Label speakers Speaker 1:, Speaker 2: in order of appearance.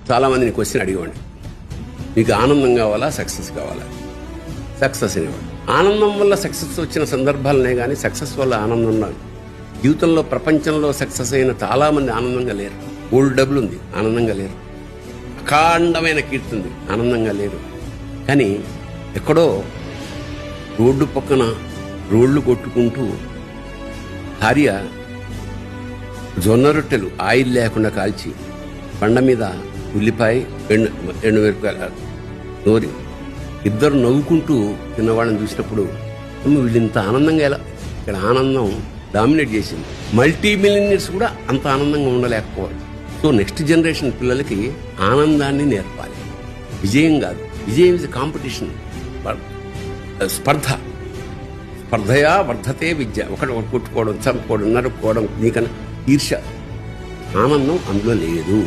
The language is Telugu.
Speaker 1: చాలామందిని క్వశ్చన్ అడిగేవాడిని, మీకు ఆనందం కావాలా సక్సెస్ కావాలా? సక్సెస్ అనేవాడు. ఆనందం వల్ల సక్సెస్ వచ్చిన సందర్భాలనే కానీ సక్సెస్ వల్ల ఆనందం ఉన్నాడు. జీవితంలో ప్రపంచంలో సక్సెస్ అయిన చాలామంది ఆనందంగా లేరు. గోల్డ్ డబ్బులు ఉంది, ఆనందంగా లేరు. అఖండమైన కీర్తి ఉంది, ఆనందంగా లేరు. కానీ ఎక్కడో రోడ్డు పక్కన రోడ్లు కొట్టుకుంటూ భార్య జొన్న రొట్టెలు ఆయిల్ లేకుండా కాల్చి బండ మీద ఉల్లిపాయ ఎండుమిరపకాయలు నూరి ఇద్దరు నవ్వుకుంటూ తిన్నవాళ్ళని చూసినప్పుడు వీళ్ళింత ఆనందంగా ఎలా? ఇక్కడ ఆనందం డామినేట్ చేసింది. మల్టీ మిలియనర్స్ కూడా అంత ఆనందంగా ఉండలేకపోవాలి. సో నెక్స్ట్ జనరేషన్ పిల్లలకి ఆనందాన్ని నేర్పాలి. విజయం కాదు, విజయం ఇస్ కాంపిటీషన్, స్పర్ధయా వర్ధతే విద్య. ఒకటి కొట్టుకోవడం, చంపుకోవడం, నరుక్కోవడం, నీకన్నా ఈర్ష్య. ఆనందం అందులో లేదు.